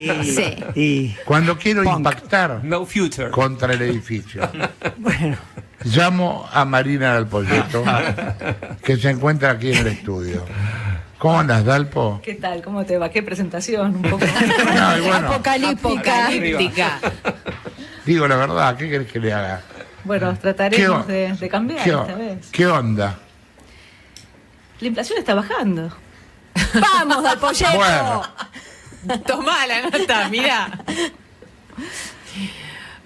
Sí. Y Cuando quiero Punk. impactar No future. contra el edificio, bueno, llamo a Marina del Polleto, que se encuentra aquí en el estudio. ¿Cómo andas, Dalpo? ¿Qué tal? ¿Cómo te va? ¿Qué presentación? Un poco. No, y bueno, Apocalíptica. digo la verdad, ¿qué querés que le haga? Bueno, trataremos de cambiar esta vez. ¿Qué onda? La inflación está bajando. ¡Vamos, al polleto! Bueno. Tomá la nota, mirá.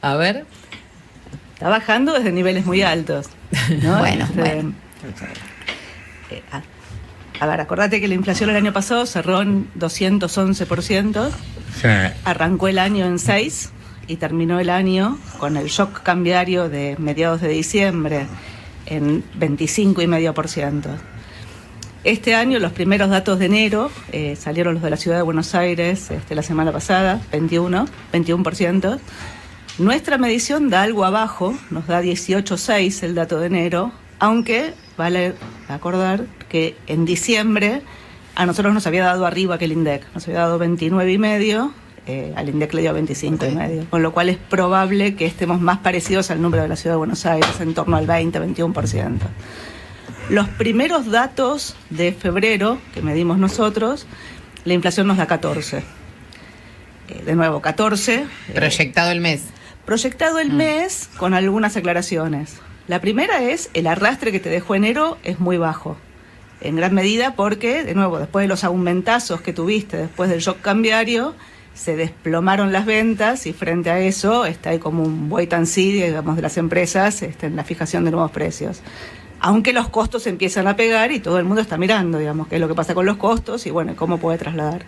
A ver. Está bajando desde niveles muy altos, ¿no? Bueno. A ver, acordate que la inflación el año pasado cerró en 211%, Sí. arrancó el año en 6% y terminó el año con el shock cambiario de mediados de diciembre en 25,5%. Este año, los primeros datos de enero, salieron los de la Ciudad de Buenos Aires la semana pasada, 21%. Nuestra medición da algo abajo, nos da 18,6 el dato de enero, aunque vale acordar que en diciembre a nosotros nos había dado arriba que el INDEC, nos había dado 29,5, al INDEC le dio 25,5, con lo cual es probable que estemos más parecidos al número de la Ciudad de Buenos Aires, en torno al 20-21%. Los primeros datos de febrero que medimos nosotros, la inflación nos da 14. De nuevo, 14. Proyectado el mes. Proyectado el mes con algunas aclaraciones. La primera es, el arrastre que te dejó enero es muy bajo. En gran medida porque, de nuevo, después de los aumentazos que tuviste, después del shock cambiario, se desplomaron las ventas y frente a eso está ahí como un wait and see, digamos, de las empresas en la fijación de nuevos precios. Aunque los costos empiezan a pegar y todo el mundo está mirando, digamos, qué es lo que pasa con los costos y, bueno, cómo puede trasladar.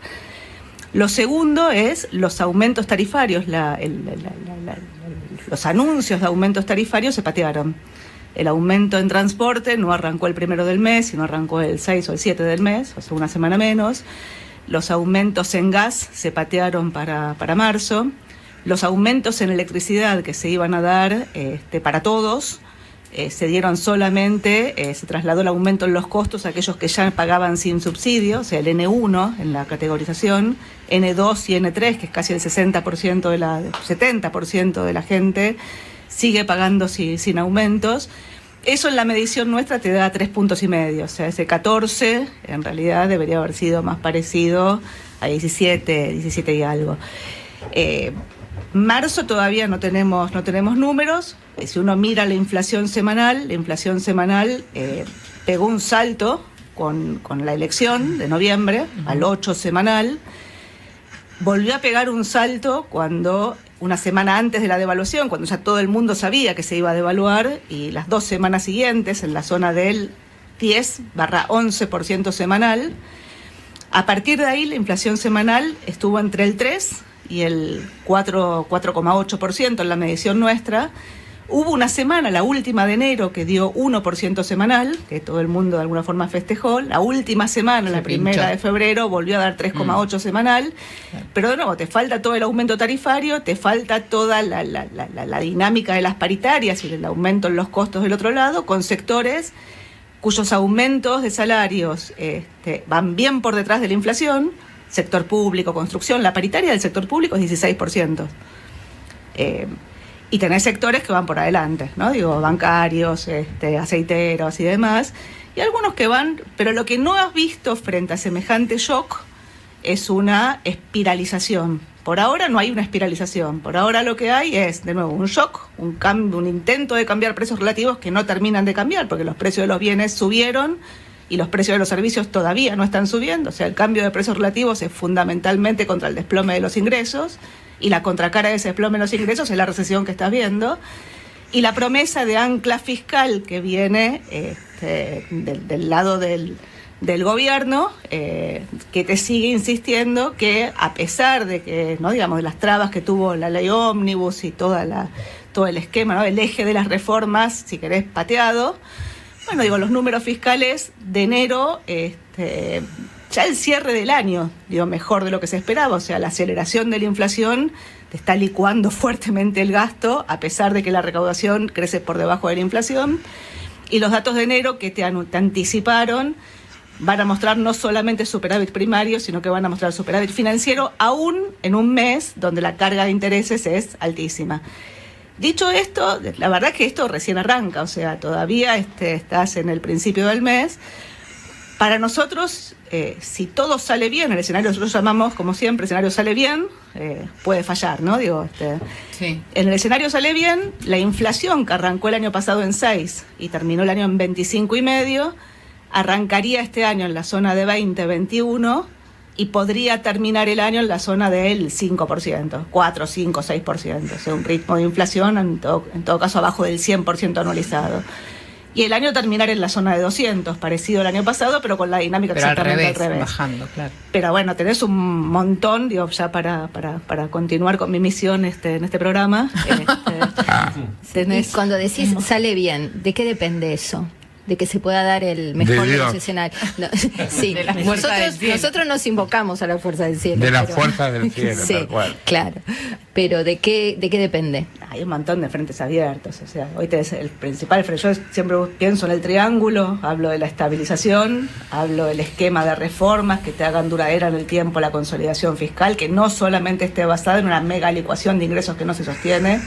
Lo segundo es los aumentos tarifarios, los anuncios de aumentos tarifarios se patearon. El aumento en transporte no arrancó el 1 del mes, sino arrancó el 6 o el 7 del mes, o sea, una semana menos. Los aumentos en gas se patearon para marzo. Los aumentos en electricidad que se iban a dar para todos, se dieron solamente, se trasladó el aumento en los costos a aquellos que ya pagaban sin subsidio, o sea, el N1 en la categorización, N2 y N3, que es casi el 70% de la 70% de la gente, sigue pagando sin aumentos. Eso en la medición nuestra te da 3,5 puntos, o sea, ese 14 en realidad debería haber sido más parecido a 17 y algo. Marzo todavía no tenemos números. Si uno mira la inflación semanal pegó un salto con la elección de noviembre al 8 semanal. Volvió a pegar un salto cuando una semana antes de la devaluación, cuando ya todo el mundo sabía que se iba a devaluar, y las 2 semanas siguientes en la zona del 10-11% semanal. A partir de ahí la inflación semanal estuvo entre el 3 y el 4,8% en la medición nuestra. Hubo una semana, la última de enero, que dio 1% semanal, que todo el mundo de alguna forma festejó. La última semana, la primera de febrero, volvió a dar 3,8 semanal. Pero de nuevo, te falta todo el aumento tarifario, te falta toda la dinámica de las paritarias y el aumento en los costos del otro lado, con sectores cuyos aumentos de salarios van bien por detrás de la inflación. Sector público, construcción, la paritaria del sector público es 16%. Y tenés sectores que van por adelante, ¿no? Digo, bancarios, aceiteros y demás. Y algunos que van, pero lo que no has visto frente a semejante shock es una espiralización. Por ahora no hay una espiralización. Por ahora lo que hay es, de nuevo, un shock, un cambio, un intento de cambiar precios relativos que no terminan de cambiar, porque los precios de los bienes subieron y los precios de los servicios todavía no están subiendo. O sea, el cambio de precios relativos es fundamentalmente contra el desplome de los ingresos, y la contracara de ese desplome de los ingresos es la recesión que estás viendo. Y la promesa de ancla fiscal que viene del lado del gobierno, que te sigue insistiendo que, a pesar de que, no digamos, de las trabas que tuvo la ley ómnibus y todo el esquema, ¿no? El eje de las reformas, si querés, pateado. Bueno, digo, los números fiscales de enero, ya el cierre del año, mejor de lo que se esperaba. O sea, la aceleración de la inflación te está licuando fuertemente el gasto, a pesar de que la recaudación crece por debajo de la inflación. Y los datos de enero que te anticiparon van a mostrar no solamente superávit primario, sino que van a mostrar superávit financiero, aún en un mes donde la carga de intereses es altísima. Dicho esto, la verdad es que esto recién arranca, o sea, todavía estás en el principio del mes. Para nosotros, si todo sale bien, el escenario nosotros llamamos, como siempre, escenario sale bien, puede fallar, ¿no? Sí. En el escenario sale bien, la inflación que arrancó el año pasado en 6 y terminó el año en 25,5, arrancaría este año en la zona de 20, 21 y podría terminar el año en la zona del 5%, 4, 5, 6%, o sea, un ritmo de inflación en todo caso abajo del 100% anualizado. Y el año terminar en la zona de 200, parecido al año pasado, pero con la dinámica pero exactamente al revés. Bajando, claro. Pero bueno, tenés un montón, digo, ya para continuar con mi misión en este programa. Y cuando decís sale bien, ¿de qué depende eso? De que se pueda dar el mejor de los escenarios. No, sí, de la fuerza del cielo. Nosotros nos invocamos a la fuerza del cielo. De la fuerza del cielo, sí, tal cual. Claro. Pero ¿de qué depende? Hay un montón de frentes abiertos. O sea, hoy tenés el principal frente. Yo siempre pienso en el triángulo, hablo de la estabilización, hablo del esquema de reformas que te hagan duradera en el tiempo la consolidación fiscal, que no solamente esté basada en una mega licuación de ingresos que no se sostiene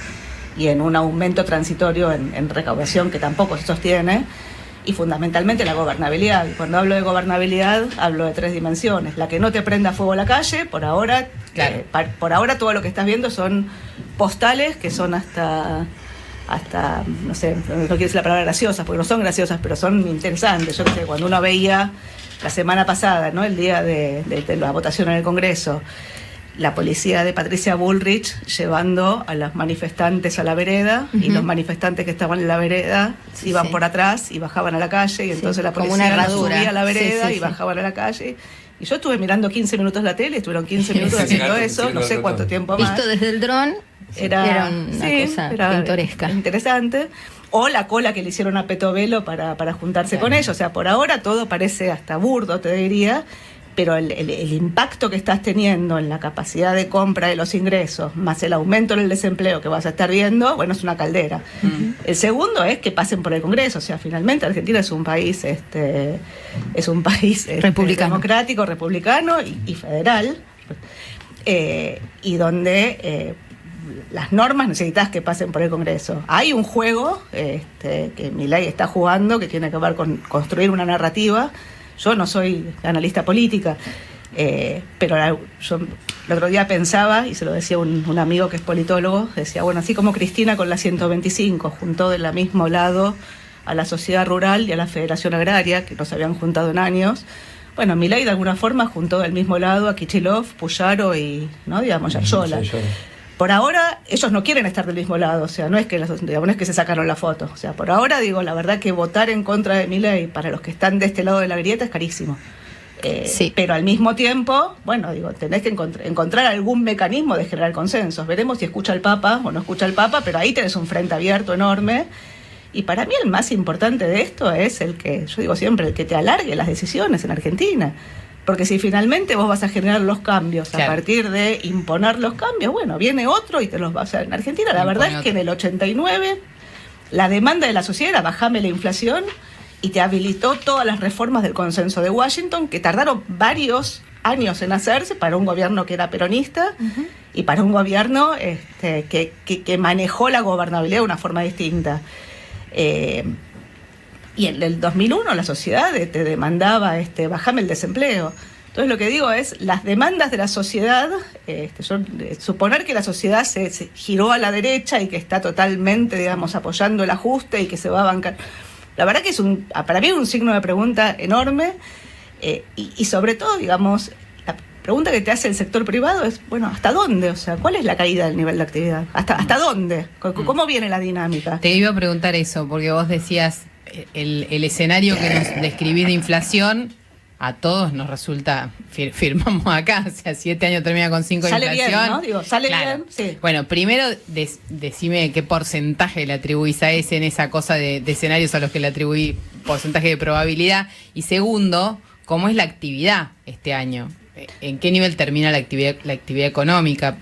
y en un aumento transitorio en recaudación que tampoco se sostiene. Y fundamentalmente la gobernabilidad. Y cuando hablo de gobernabilidad, hablo de 3 dimensiones. La que no te prenda fuego la calle, por ahora, claro. Por ahora todo lo que estás viendo son postales que son hasta no sé, no quiero decir la palabra graciosas, porque no son graciosas, pero son interesantes. Yo que sé, cuando uno veía la semana pasada, ¿no? El día de la votación en el Congreso, la policía de Patricia Bullrich llevando a los manifestantes a la vereda, y los manifestantes que estaban en la vereda iban por atrás y bajaban a la calle, y entonces la policía los subía a la vereda y bajaban a la calle. Y yo estuve mirando 15 minutos la tele, estuvieron 15 minutos haciendo eso, no sé cuánto tiempo más. Visto desde el dron, era una cosa pintoresca. Interesante. O la cola que le hicieron a Petovelo para juntarse con ellos. O sea, por ahora todo parece hasta burdo, te diría, pero el impacto que estás teniendo en la capacidad de compra de los ingresos, más el aumento en el desempleo que vas a estar viendo, bueno, es una caldera. El segundo es que pasen por el Congreso. O sea, finalmente Argentina es un país republicano, democrático, republicano y federal, y donde las normas necesitas que pasen por el Congreso. Hay un juego que Milei está jugando, que tiene que ver con construir una narrativa. Yo no soy analista política, pero yo el otro día pensaba, y se lo decía un amigo que es politólogo, decía, bueno, así como Cristina con la 125 juntó del mismo lado a la sociedad rural y a la Federación Agraria, que no se habían juntado en años, bueno, Milei de alguna forma juntó del mismo lado a Kicillof, Puyaro y, ¿no? digamos, Yarlora. Por ahora, ellos no quieren estar del mismo lado, o sea, no es que se sacaron la foto. O sea, por ahora, digo, la verdad que votar en contra de Milei para los que están de este lado de la grieta es carísimo. Sí. Pero al mismo tiempo, bueno, digo, tenés que encontrar algún mecanismo de generar consensos. Veremos si escucha al Papa o no escucha al Papa, pero ahí tenés un frente abierto enorme. Y para mí el más importante de esto es el que, yo digo siempre, el que te alargue las decisiones en Argentina. Porque si finalmente vos vas a generar los cambios a partir de imponer los cambios, bueno, viene otro y te los va a hacer. En Argentina la verdad es que en el 89 la demanda de la sociedad era bajame la inflación, y te habilitó todas las reformas del consenso de Washington, que tardaron varios años en hacerse para un gobierno que era peronista y para un gobierno que manejó la gobernabilidad de una forma distinta. Y en el 2001 la sociedad te demandaba bajame el desempleo. Entonces lo que digo es, las demandas de la sociedad, suponer que la sociedad se giró a la derecha y que está totalmente, digamos, apoyando el ajuste y que se va a bancar. La verdad que para mí es un signo de pregunta enorme, y sobre todo, digamos, la pregunta que te hace el sector privado es, bueno, ¿hasta dónde? O sea, ¿cuál es la caída del nivel de actividad? ¿Hasta dónde? ¿Cómo viene la dinámica? Te iba a preguntar eso, porque vos decías, el escenario que nos describís de inflación, a todos nos resulta, firmamos acá, o sea, 7 años termina con 5 de inflación. Sale bien, ¿no? Digo, sale bien, sí. Bueno, primero decime qué porcentaje le atribuís a en esa cosa de escenarios a los que le atribuí porcentaje de probabilidad. Y segundo, ¿cómo es la actividad este año? ¿En qué nivel termina la actividad económica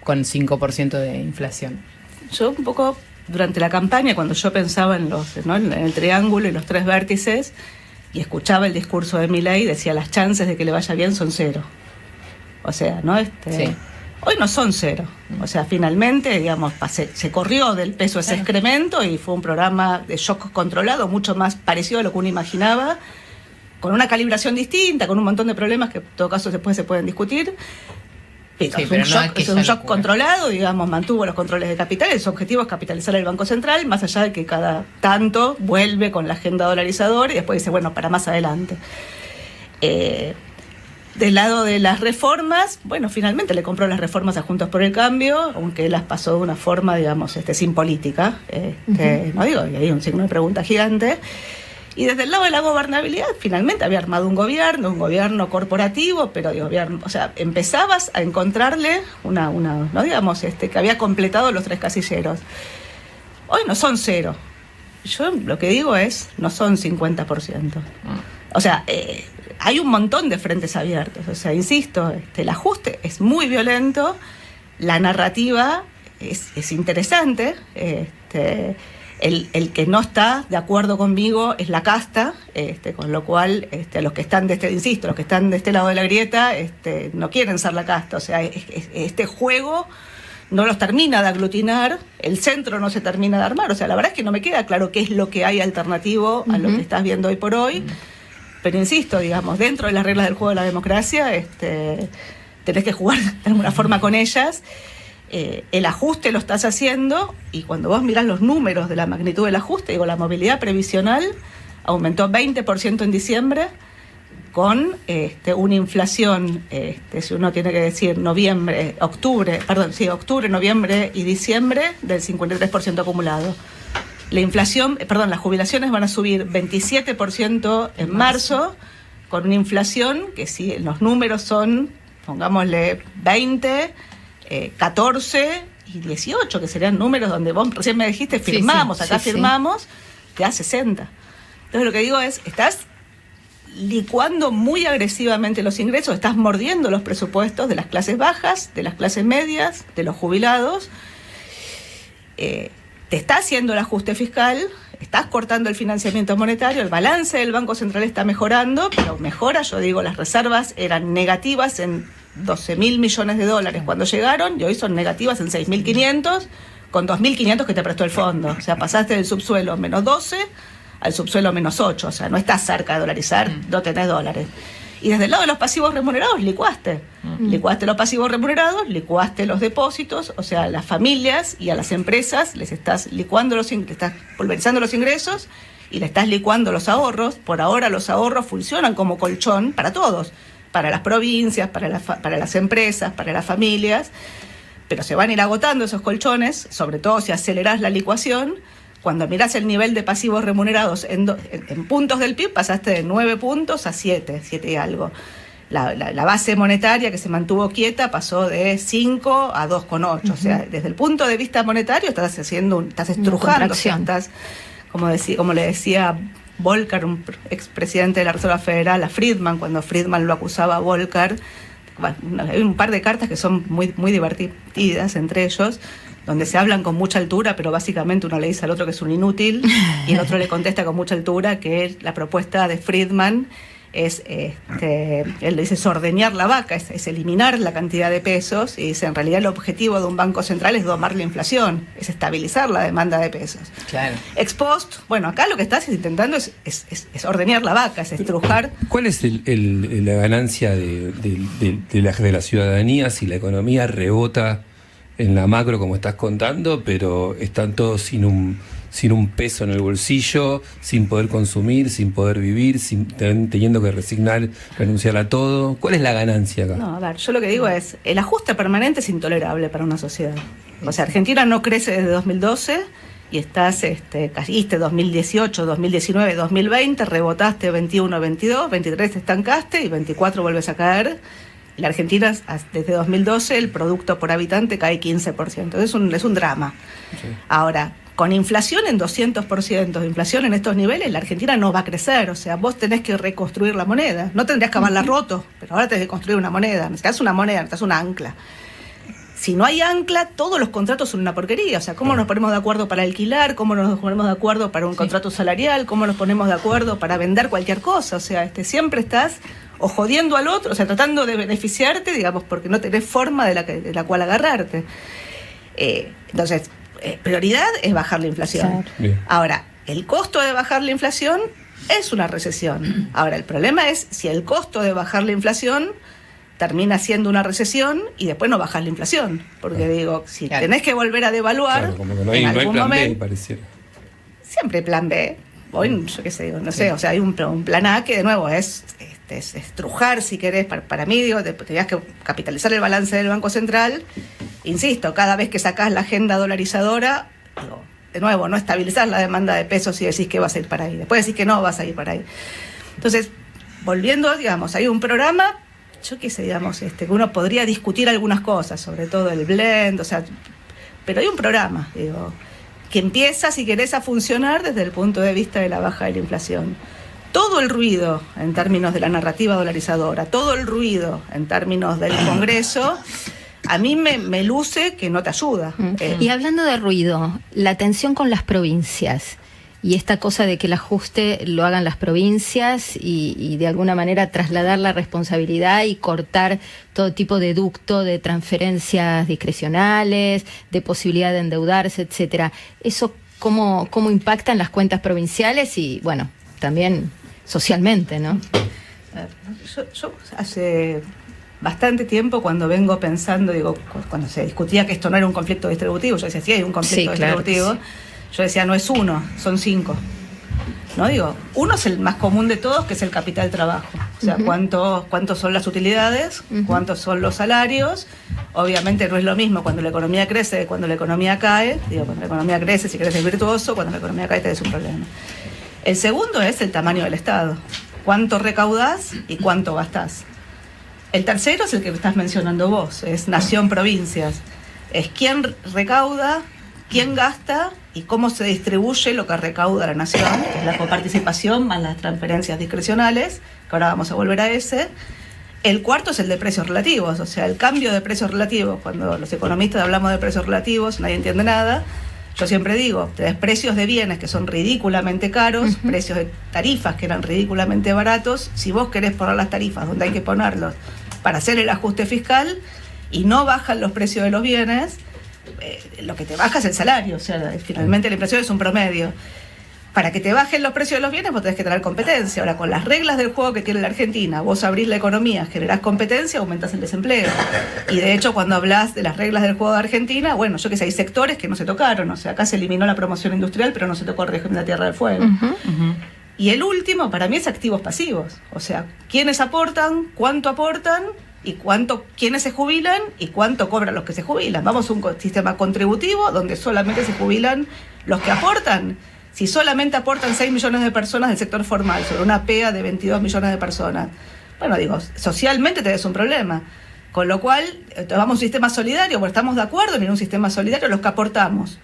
con 5% de inflación? Yo un poco, durante la campaña, cuando yo pensaba en el triángulo y los 3 vértices, y escuchaba el discurso de Milei, decía las chances de que le vaya bien son 0. O sea, ¿no? Sí. Hoy no son 0. O sea, finalmente, digamos, se corrió del peso ese excremento y fue un programa de shock controlado, mucho más parecido a lo que uno imaginaba, con una calibración distinta, con un montón de problemas que en todo caso después se pueden discutir. Pero es un shock controlado, digamos, mantuvo los controles de capitales. Su objetivo es capitalizar el Banco Central, más allá de que cada tanto vuelve con la agenda dolarizadora y después dice, bueno, para más adelante. Del lado de las reformas, bueno, finalmente le compró las reformas a Juntos por el Cambio, aunque las pasó de una forma, digamos, sin política. No digo, y hay un signo de pregunta gigante. Y desde el lado de la gobernabilidad, finalmente había armado un gobierno corporativo, pero o sea, empezabas a encontrarle no digamos, que había completado los 3 casilleros. Hoy no son 0. Yo lo que digo es, no son 50%. O sea, hay un montón de frentes abiertos. O sea, insisto, el ajuste es muy violento, la narrativa es interesante, el que no está de acuerdo conmigo es la casta, con lo cual los que están los que están de este lado de la grieta no quieren ser la casta. O sea, este juego no los termina de aglutinar, el centro no se termina de armar. O sea, la verdad es que no me queda claro qué es lo que hay alternativo a lo que estás viendo hoy por hoy. Pero insisto, digamos, dentro de las reglas del juego de la democracia, tenés que jugar de alguna forma con ellas. El ajuste lo estás haciendo, y cuando vos mirás los números de la magnitud del ajuste, digo, la movilidad previsional aumentó 20% en diciembre, con una inflación, si uno tiene que decir octubre, noviembre y diciembre, del 53% acumulado. La inflación, las jubilaciones van a subir 27% en marzo, con una inflación que si los números son, pongámosle 20, 14 y 18, que serían números donde vos recién me dijiste firmamos, firmamos, te da 60. Entonces lo que digo es, estás licuando muy agresivamente los ingresos, estás mordiendo los presupuestos de las clases bajas, de las clases medias, de los jubilados, te está haciendo el ajuste fiscal, estás cortando el financiamiento monetario, el balance del Banco Central está mejorando, pero mejora, yo digo, las reservas eran negativas en 12.000 millones de dólares cuando llegaron, y hoy son negativas en 6.500, con 2.500 que te prestó el fondo. O sea, pasaste del subsuelo menos 12 al subsuelo menos 8. O sea, no estás cerca de dolarizar, no tenés dólares. Y desde el lado de los pasivos remunerados, licuaste. Licuaste los pasivos remunerados, licuaste los depósitos. O sea, a las familias y a las empresas les estás licuando le estás pulverizando los ingresos y le estás licuando los ahorros. Por ahora los ahorros funcionan como colchón para todos, para las provincias, para las empresas, para las familias, pero se van a ir agotando esos colchones, sobre todo si acelerás la licuación. Cuando mirás el nivel de pasivos remunerados en puntos del PIB, pasaste de 9 puntos a 7 y algo. La base monetaria que se mantuvo quieta pasó de 5 a 2,8. O sea, desde el punto de vista monetario estás estrujando, estás, como le decía Volcker, un expresidente de la Reserva Federal, a Friedman, cuando Friedman lo acusaba a Volcker. Bueno, hay un par de cartas que son muy, muy divertidas entre ellos, donde se hablan con mucha altura, pero básicamente uno le dice al otro que es un inútil y el otro le contesta con mucha altura que la propuesta de Friedman es, él dice, es ordeñar la vaca, es eliminar la cantidad de pesos, y dice, en realidad el objetivo de un banco central es domar la inflación, es estabilizar la demanda de pesos. Claro. Ex post, bueno, acá lo que estás intentando es ordeñar la vaca, es estrujar. ¿Cuál es la ganancia de la ciudadanía si la economía rebota en la macro, como estás contando, pero están todos sin un peso en el bolsillo, sin poder consumir, sin poder vivir, teniendo que renunciar a todo? ¿Cuál es la ganancia acá? No, a ver, yo lo que digo es, el ajuste permanente es intolerable para una sociedad. O sea, Argentina no crece desde 2012 y caíste 2018, 2019, 2020, rebotaste 21, 22, 23 te estancaste y 24 vuelves a caer. La Argentina, desde 2012, el producto por habitante cae 15%. Es un drama. Sí. Ahora, con inflación en 200% de inflación en estos niveles, la Argentina no va a crecer. O sea, vos tenés que reconstruir la moneda. No tendrías que haberla roto, pero ahora tenés que construir una moneda. Necesitas una moneda, necesitas una ancla. si no hay ancla, todos los contratos son una porquería. O sea, ¿cómo nos ponemos de acuerdo para alquilar? ¿Cómo nos ponemos de acuerdo para un contrato salarial? ¿Cómo nos ponemos de acuerdo para vender cualquier cosa? O sea, siempre estás o jodiendo al otro, o sea, tratando de beneficiarte, digamos, porque no tenés forma de la cual agarrarte. Entonces, prioridad es bajar la inflación. Claro. Ahora, el costo de bajar la inflación es una recesión. Ahora, el problema es si el costo de bajar la inflación termina siendo una recesión y después no bajas la inflación. Porque digo, si tenés que volver a devaluar, claro, como que no hay, en no hay algún plan momento, B, pareciera. siempre hay plan B. Hoy, yo qué sé, no sé, o sea, hay un plan A que de nuevo es estrujar, si querés, para mí, digo, tenías que capitalizar el balance del Banco Central. Insisto, cada vez que sacás la agenda dolarizadora, digo, de nuevo, no estabilizar la demanda de pesos y decís que vas a ir para ahí. Después decís que no vas a ir para ahí. Entonces, volviendo, digamos, hay un programa, yo qué sé, digamos, que uno podría discutir algunas cosas, sobre todo el blend, o sea, pero hay un programa, digo, que empieza, si querés, a funcionar desde el punto de vista de la baja de la inflación. Todo el ruido en términos de la narrativa dolarizadora, todo el ruido en términos del Congreso, a mí me luce que no te ayuda. Y hablando de ruido, la tensión con las provincias y esta cosa de que el ajuste lo hagan las provincias y de alguna manera trasladar la responsabilidad y cortar todo tipo de ducto de transferencias discrecionales, de posibilidad de endeudarse, etcétera. ¿Eso cómo impacta en las cuentas provinciales y, bueno, también socialmente, ¿no? Yo hace bastante tiempo, cuando vengo pensando, digo, cuando se discutía que esto no era un conflicto distributivo, yo decía, sí hay un conflicto distributivo, claro, yo decía, no es uno, son 5. ¿No? Digo, uno es el más común de todos, que es el capital trabajo. O sea, cuántos son las utilidades, cuántos son los salarios. Obviamente no es lo mismo cuando la economía crece que cuando la economía cae. Digo, cuando la economía crece, si querés es virtuoso, cuando la economía cae tenés un problema. El segundo es el tamaño del Estado. Cuánto recaudás y cuánto gastás. El tercero es el que estás mencionando vos, es nación-provincias. Es quién recauda, quién gasta y cómo se distribuye lo que recauda la nación, que es la coparticipación más las transferencias discrecionales, que ahora vamos a volver a ese. El cuarto es el de precios relativos, o sea, el cambio de precios relativos. Cuando los economistas hablamos de precios relativos, nadie entiende nada. Yo siempre digo, tenés precios de bienes que son ridículamente caros, precios de tarifas que eran ridículamente baratos. Si vos querés poner las tarifas donde hay que ponerlos para hacer el ajuste fiscal y no bajan los precios de los bienes, lo que te baja es el salario. O sea, finalmente la inflación es un promedio. Para que te bajen los precios de los bienes vos tenés que tener competencia. Ahora, con las reglas del juego que tiene la Argentina, vos abrís la economía, generás competencia, aumentás el desempleo. Y de hecho, cuando hablás de las reglas del juego de Argentina, bueno, yo que sé, hay sectores que no se tocaron. O sea, acá se eliminó la promoción industrial, pero no se tocó el régimen de la Tierra del Fuego. Y el último, para mí, es activos pasivos. O sea, quiénes aportan, cuánto aportan, y quiénes se jubilan y cuánto cobran los que se jubilan. Vamos a un sistema contributivo donde solamente se jubilan los que aportan. Si solamente aportan 6 millones de personas del sector formal sobre una PEA de 22 millones de personas, bueno, digo, socialmente tenés un problema. Con lo cual, vamos a un sistema solidario, porque estamos de acuerdo en un sistema solidario los que aportamos.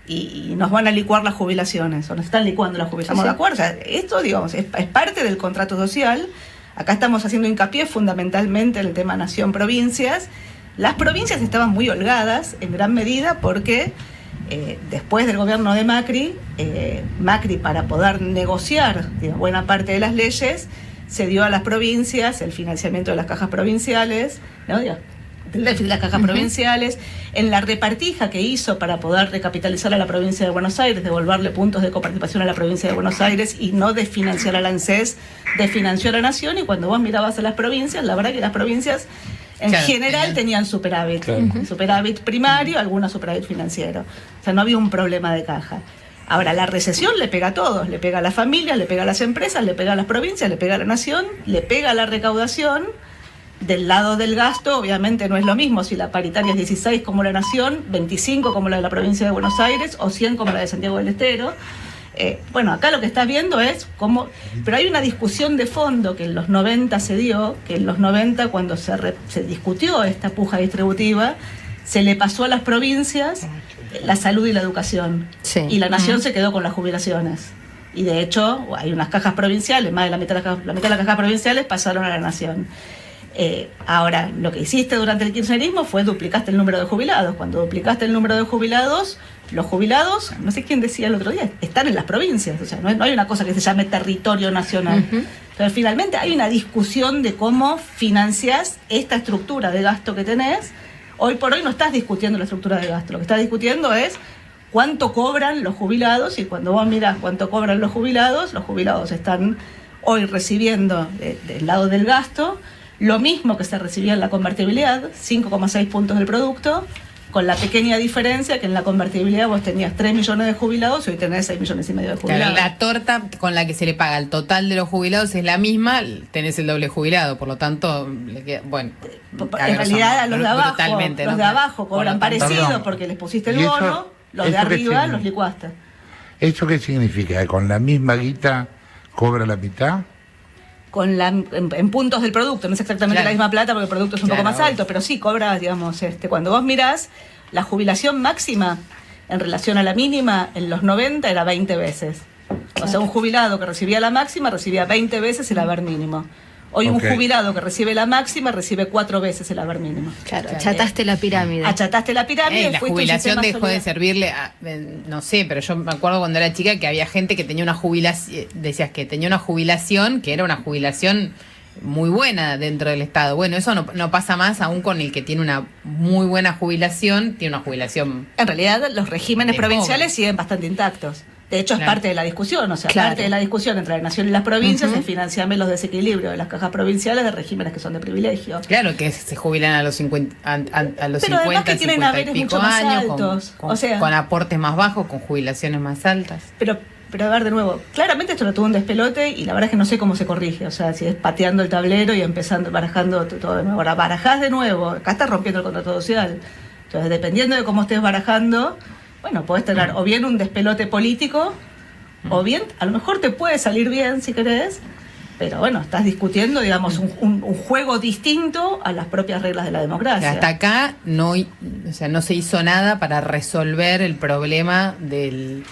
Y nos van a licuar las jubilaciones, o nos están licuando las jubilaciones. ¿Estamos de acuerdo? O sea, esto, digamos, es parte del contrato social. Acá estamos haciendo hincapié fundamentalmente en el tema nación-provincias. Las provincias estaban muy holgadas en gran medida porque después del gobierno de Macri, Macri para poder negociar buena parte de las leyes, se dio a las provincias el financiamiento de las cajas provinciales, ¿no? Del déficit de las cajas provinciales, en la repartija que hizo para poder recapitalizar a la provincia de Buenos Aires, devolverle puntos de coparticipación a la provincia de Buenos Aires y no desfinanciar a la ANSES, desfinanció a la Nación. Y cuando vos mirabas a las provincias, la verdad que las provincias en general tenían superávit, superávit primario, alguna superávit financiero. O sea, no había un problema de caja. Ahora, la recesión le pega a todos, le pega a las familias, le pega a las empresas, le pega a las provincias, le pega a la Nación, le pega a la recaudación. Del lado del gasto, obviamente no es lo mismo si la paritaria es 16 como la Nación, 25 como la de la provincia de Buenos Aires o 100 como la de Santiago del Estero. Bueno, acá lo que estás viendo es cómo... Pero hay una discusión de fondo que en los 90 se dio, que en los 90 cuando se discutió esta puja distributiva, se le pasó a las provincias la salud y la educación. Sí. Y la Nación se quedó con las jubilaciones. Y de hecho hay unas cajas provinciales, más de la mitad de las cajas provinciales pasaron a la Nación. Ahora, lo que hiciste durante el kirchnerismo fue duplicaste el número de jubilados. Cuando duplicaste el número de jubilados, los jubilados, no sé quién decía el otro día, están en las provincias. O sea, no hay una cosa que se llame territorio nacional. Pero finalmente hay una discusión de cómo financias esta estructura de gasto que tenés. Hoy por hoy no estás discutiendo la estructura de gasto. Lo que estás discutiendo es cuánto cobran los jubilados, y cuando vos mirás cuánto cobran los jubilados están hoy recibiendo del lado del gasto lo mismo que se recibía en la convertibilidad, 5,6 puntos del producto, con la pequeña diferencia que en la convertibilidad vos tenías 3 millones de jubilados y hoy tenés 6 millones y medio de jubilados. Claro, la torta con la que se le paga al total de los jubilados es la misma, tenés el doble jubilado, por lo tanto, le queda, bueno, en realidad a los de abajo, brutalmente, los ¿no? de abajo cobran parecido perdón. porque les pusiste el ¿Y eso- bono, los de eso qué arriba significa? los licuaste. ¿Eso qué significa? ¿Que con la misma guita cobra la mitad? En puntos del producto, no es exactamente Claro. la misma plata porque el producto es un Claro, poco más obvio. alto, pero sí cobra, digamos, cuando vos mirás la jubilación máxima en relación a la mínima en los 90 era 20 veces. O sea, un jubilado que recibía la máxima recibía 20 veces el haber mínimo. Hoy Ok. un jubilado que recibe la máxima recibe 4 veces el haber mínimo. Claro, achataste la pirámide. Achataste la pirámide. La fuiste un jubilación sistema dejó de solidario. servirle a, no sé, pero yo me acuerdo cuando era chica que había gente que tenía una jubilación, decías que tenía una jubilación que era una jubilación muy buena dentro del Estado. Bueno, eso no pasa más aún con el que tiene una muy buena jubilación, tiene una jubilación. En realidad, los regímenes De provinciales pobre. siguen bastante intactos. De hecho, es Claro. parte de la discusión. O sea, Claro. parte de la discusión entre la nación y las provincias es financiarme los desequilibrios de las cajas provinciales de regímenes que son de privilegio. Claro que se jubilan a los 50, a los Pero además 50, que tienen 50 y haberes pico mucho más años, altos. con O sea- con aportes más bajos, con jubilaciones más altas. Pero a ver, de nuevo, claramente esto lo tuvo un despelote y la verdad es que no sé cómo se corrige. O sea, si es pateando el tablero y empezando, barajando todo de nuevo. Ahora, barajás de nuevo, acá estás rompiendo el contrato social. Entonces, dependiendo de cómo estés barajando, bueno, podés tener o bien un despelote político, o bien, a lo mejor te puede salir bien si querés, pero bueno, estás discutiendo, digamos, un juego distinto a las propias reglas de la democracia. Hasta acá no se hizo nada para resolver el problema del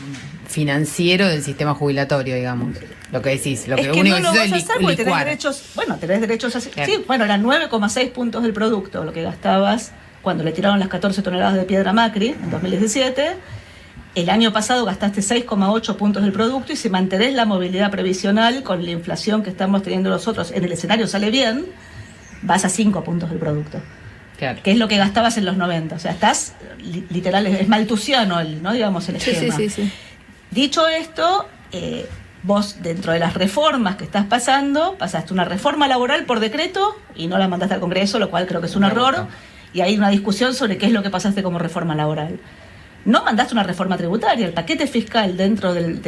financiero del sistema jubilatorio, digamos. Lo que decís, lo Es que que único no lo que vas hizo a es hacer porque tenés licuar. derechos, tenés derechos así. Claro. Sí, bueno, eran 9,6 puntos del producto, lo que gastabas cuando le tiraron las 14 toneladas de piedra a Macri en 2017. El año pasado gastaste 6,8 puntos del producto y si mantenés la movilidad previsional con la inflación que estamos teniendo nosotros, en el escenario sale bien, vas a 5 puntos del producto, Claro. que es lo que gastabas en los 90. O sea, estás literal, es maltusiano ¿no? Digamos, el Sí, esquema. sí. Dicho esto, vos dentro de las reformas que estás pasando, pasaste una reforma laboral por decreto y no la mandaste al Congreso, lo cual creo que es un error, y hay una discusión sobre qué es lo que pasaste como reforma laboral. No mandaste una reforma tributaria, el paquete fiscal dentro del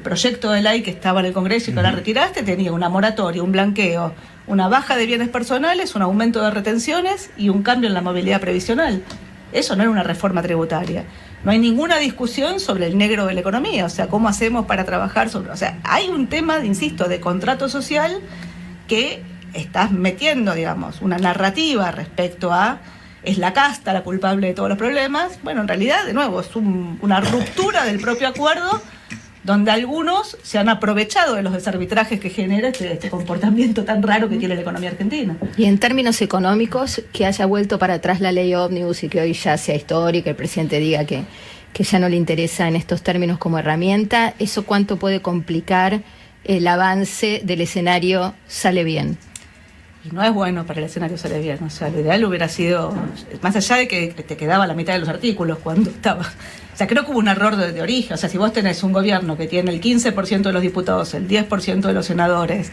proyecto de ley que estaba en el Congreso y que ahora retiraste tenía una moratoria, un blanqueo, una baja de bienes personales, un aumento de retenciones y un cambio en la movilidad previsional. Eso no era una reforma tributaria. No hay ninguna discusión sobre el negro de la economía, o sea, cómo hacemos para trabajar sobre... O sea, hay un tema, insisto, de contrato social que estás metiendo, digamos, una narrativa respecto a es la casta la culpable de todos los problemas. Bueno, en realidad, de nuevo, es una ruptura del propio acuerdo donde algunos se han aprovechado de los desarbitrajes que genera este comportamiento tan raro que tiene la economía argentina. Y en términos económicos, que haya vuelto para atrás la ley ómnibus y que hoy ya sea histórica, el presidente diga que ya no le interesa en estos términos como herramienta, ¿eso cuánto puede complicar el avance del escenario sale bien? Y no es bueno para el escenario sale bien. O sea, lo ideal hubiera sido, más allá de que te quedaba la mitad de los artículos cuando estaba. O sea, creo que hubo un error de origen. O sea, si vos tenés un gobierno que tiene el 15% de los diputados, el 10% de los senadores,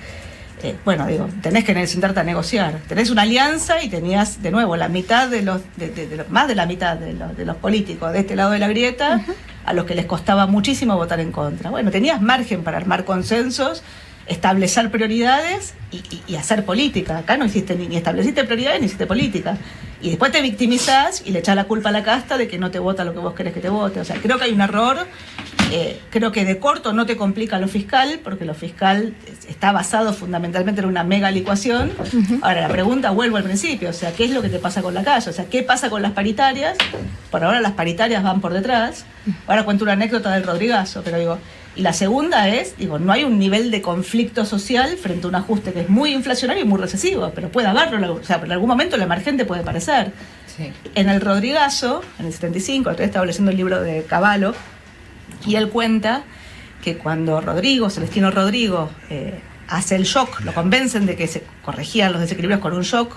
bueno, digo, tenés que sentarte a negociar. Tenés una alianza y tenías, de nuevo, la mitad más de la mitad de los políticos de este lado de la grieta, a los que les costaba muchísimo votar en contra. Bueno, tenías margen para armar consensos, establecer prioridades y hacer política. Acá no hiciste ni estableciste prioridades ni hiciste política. Y después te victimizás y le echás la culpa a la casta de que no te vota lo que vos querés que te vote. O sea, creo que hay un error. Creo que de corto no te complica lo fiscal, porque lo fiscal está basado fundamentalmente en una mega licuación. Ahora, la pregunta, vuelvo al principio, o sea, ¿qué es lo que te pasa con la calle? O sea, ¿qué pasa con las paritarias? Por ahora las paritarias van por detrás. Ahora cuento una anécdota del Rodrigazo, pero digo, Y la segunda es, no hay un nivel de conflicto social frente a un ajuste que es muy inflacionario y muy recesivo, pero puede haberlo, o sea, en algún momento el emergente puede aparecer. Sí. En el Rodrigazo, en el 75, otra vez estaba leyendo el libro de Cavallo, y él cuenta que cuando Celestino Rodrigo, hace el shock, lo convencen de que se corregían los desequilibrios con un shock,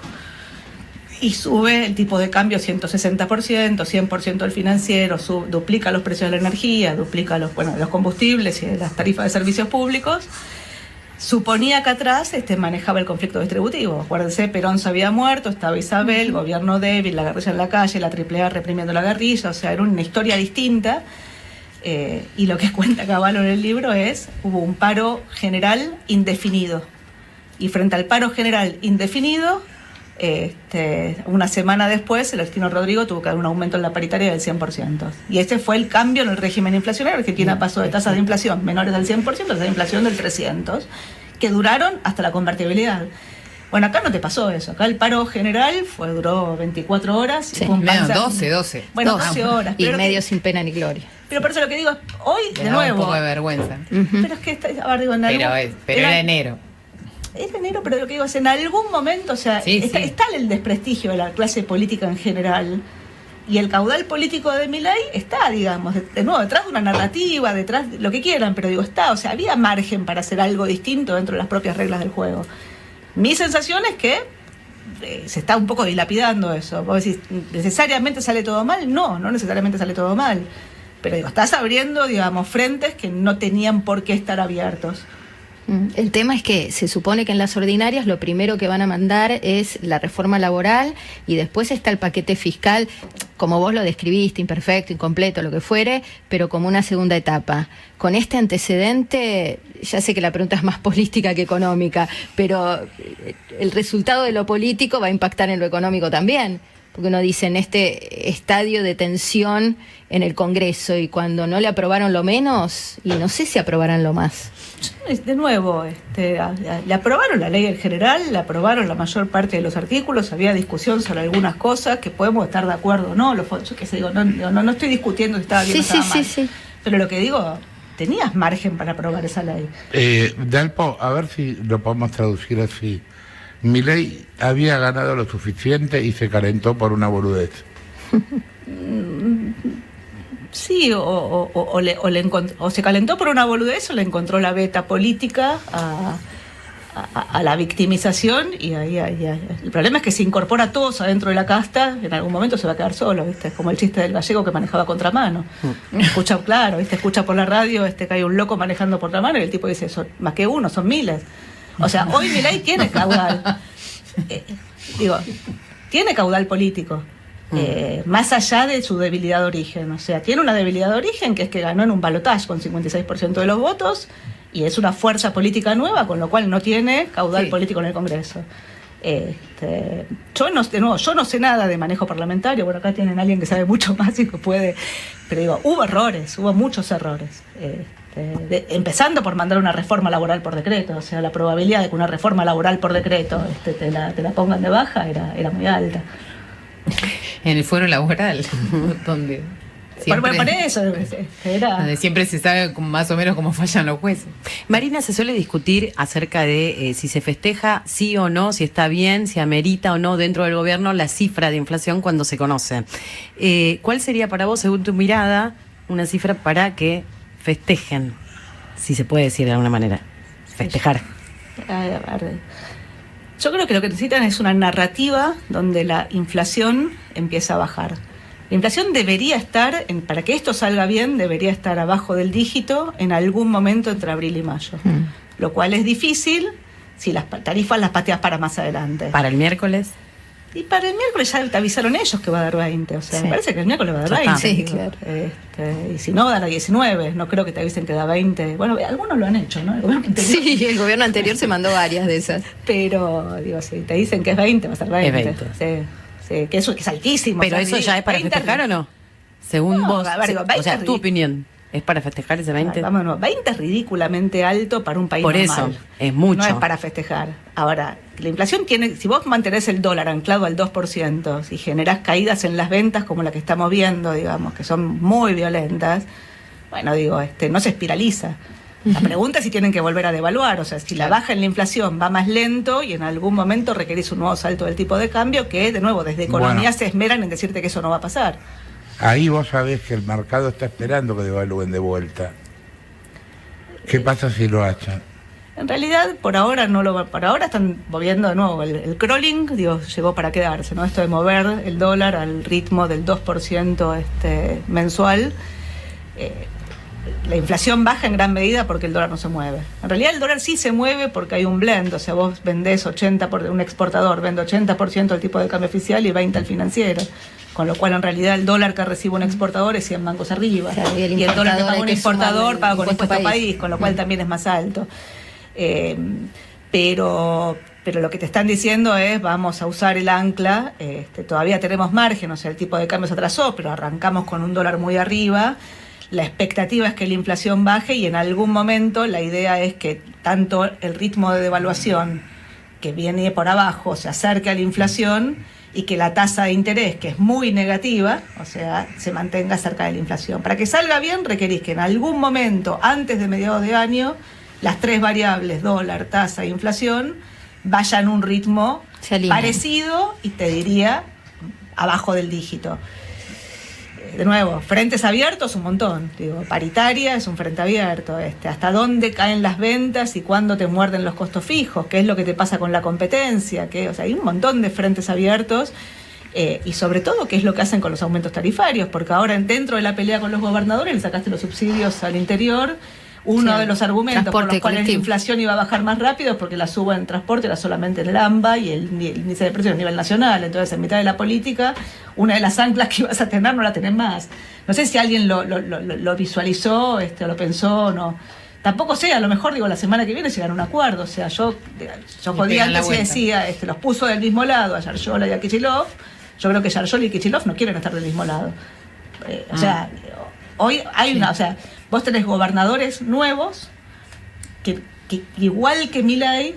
y sube el tipo de cambio 160%, 100% del financiero, duplica los precios de la energía, duplica los combustibles y las tarifas de servicios públicos. Suponía que atrás manejaba el conflicto distributivo. Acuérdense, Perón se había muerto, estaba Isabel, gobierno débil, la guerrilla en la calle, la AAA reprimiendo la guerrilla, o sea, era una historia distinta. Y lo que cuenta Cavallo en el libro hubo un paro general indefinido. Y frente al paro general indefinido, una semana después, Celestino Rodrigo tuvo que dar un aumento en la paritaria del 100%. Y ese fue el cambio en el régimen inflacionario. Argentina pasó de tasas de inflación menores del 100% a tasas de inflación del 300%, que duraron hasta la convertibilidad. Bueno, acá no te pasó eso. Acá el paro general duró 24 horas. Sí. Menos 12. Bueno, 12 horas. Y medio sin pena ni gloria. Pero por eso lo que digo es, hoy, de Da nuevo... un poco de vergüenza. Pero es que, Era enero. Es enero, pero lo que digo es, en algún momento, o sea, está el desprestigio de la clase política en general, y el caudal político de Milei está, digamos, de nuevo, detrás de una narrativa, detrás de lo que quieran, pero está, o sea, había margen para hacer algo distinto dentro de las propias reglas del juego. Mi sensación es que se está un poco dilapidando eso. Vos decís, ¿necesariamente sale todo mal? No necesariamente sale todo mal. Pero estás abriendo, digamos, frentes que no tenían por qué estar abiertos. El tema es que se supone que en las ordinarias lo primero que van a mandar es la reforma laboral y después está el paquete fiscal, como vos lo describiste, imperfecto, incompleto, lo que fuere, pero como una segunda etapa. Con este antecedente, ya sé que la pregunta es más política que económica, pero el resultado de lo político va a impactar en lo económico también. Porque uno dice, en este estadio de tensión en el Congreso, y cuando no le aprobaron lo menos, y no sé si aprobarán lo más. De nuevo, le aprobaron la ley en general, le aprobaron la mayor parte de los artículos, había discusión sobre algunas cosas que podemos estar de acuerdo o no. Yo qué sé, no estoy discutiendo si estaba bien o estaba mal. Sí. Pero lo que digo, tenías margen para aprobar esa ley. Dalpo, a ver si lo podemos traducir así. Milei había ganado lo suficiente y se calentó por una boludez. Sí, o se calentó por una boludez o le encontró la beta política a la victimización y ahí el problema es que se incorpora a todos adentro de la casta, en algún momento se va a quedar solo, ¿viste? Es como el chiste del gallego que manejaba contramano. Escucha por la radio que hay un loco manejando por la mano y el tipo dice, son más que uno, son miles. O sea, hoy Milei tiene caudal. Tiene caudal político. Más allá de su debilidad de origen. O sea, tiene una debilidad de origen que es que ganó en un balotaje con 56% de los votos y es una fuerza política nueva, con lo cual no tiene caudal político en el Congreso. Yo no sé nada de manejo parlamentario. Bueno, acá tienen a alguien que sabe mucho más y que puede. Pero hubo muchos errores. Empezando por mandar una reforma laboral por decreto, o sea, la probabilidad de que una reforma laboral por decreto te la pongan de baja era muy alta. En el fuero laboral, donde siempre, por eso donde siempre se sabe más o menos cómo fallan los jueces. Marina, se suele discutir acerca de si se festeja sí o no, si está bien, si amerita o no dentro del gobierno la cifra de inflación cuando se conoce. ¿Cuál sería para vos, según tu mirada, una cifra para que festejen, si se puede decir de alguna manera? Festejar. Yo creo que lo que necesitan es una narrativa donde la inflación empieza a bajar. La inflación debería estar, para que esto salga bien, debería estar abajo del dígito en algún momento entre abril y mayo. Lo cual es difícil si las tarifas las pateas para más adelante. ¿Para el miércoles? Y para el miércoles ya te avisaron ellos que va a dar 20. O sea, me parece que el miércoles va a dar 20. Sí, claro. Y si no, da 19. No creo que te avisen que da 20. Bueno, algunos lo han hecho, ¿no? Sí, el gobierno anterior se mandó varias de esas. Pero, si te dicen que es 20, va a ser 20. Es 20. Sí, que eso es altísimo. ¿Pero eso ya es para festejar o no? Según vos. A ver, o sea, tu opinión. ¿Es para festejar ese 20? Vámonos, 20 es ridículamente alto para un país normal. Por eso, es mucho. No es para festejar. Ahora, la inflación tiene, si vos mantenés el dólar anclado al 2%, si generás caídas en las ventas como la que estamos viendo, digamos, que son muy violentas, bueno, digo, no se espiraliza. La pregunta es si tienen que volver a devaluar, o sea, si la baja en la inflación va más lento y en algún momento requerís un nuevo salto del tipo de cambio, que de nuevo desde economía se esmeran en decirte que eso no va a pasar. Ahí vos sabés que el mercado está esperando que devalúen de vuelta. ¿Qué pasa si lo hacen? En realidad, por ahora están moviendo de nuevo. El crawling, digo, llegó para quedarse, ¿no? Esto de mover el dólar al ritmo del 2% mensual. La inflación baja en gran medida porque el dólar no se mueve. En realidad el dólar sí se mueve porque hay un blend, o sea, vos vendés un exportador vende 80% del tipo de cambio oficial y 20% al financiero, con lo cual en realidad el dólar que recibe un exportor es 100 bancos arriba, claro, y el dólar que paga un importador paga con impuesto país, con lo cual también es más alto. Pero lo que te están diciendo es vamos a usar el ancla, todavía tenemos margen, o sea, el tipo de cambio se atrasó, pero arrancamos con un dólar muy arriba. La expectativa es que la inflación baje y en algún momento la idea es que tanto el ritmo de devaluación que viene por abajo se acerque a la inflación y que la tasa de interés, que es muy negativa, o sea, se mantenga cerca de la inflación. Para que salga bien requerís que en algún momento, antes de mediados de año, las tres variables, dólar, tasa e inflación, vayan a un ritmo parecido y te diría abajo del dígito. De nuevo, frentes abiertos un montón, digo, paritaria es un frente abierto, hasta dónde caen las ventas y cuándo te muerden los costos fijos, qué es lo que te pasa con la competencia, o sea, hay un montón de frentes abiertos, y sobre todo qué es lo que hacen con los aumentos tarifarios, porque ahora dentro de la pelea con los gobernadores le sacaste los subsidios al interior. Uno de los argumentos por los cuales la inflación iba a bajar más rápido es porque la suba en transporte era solamente en el AMBA y el índice de precios a nivel nacional. Entonces, en mitad de la política, una de las anclas que ibas a tener no la tenés más. No sé si alguien lo visualizó, o lo pensó o no. Tampoco sé, a lo mejor, la semana que viene llegar a un acuerdo. O sea, yo jodía antes y decía, los puso del mismo lado a Yarlol y a Kichilov. Yo creo que Yarlol y Kichilov no quieren estar del mismo lado. O sea, hoy hay o sea, vos tenés gobernadores nuevos que igual que Milei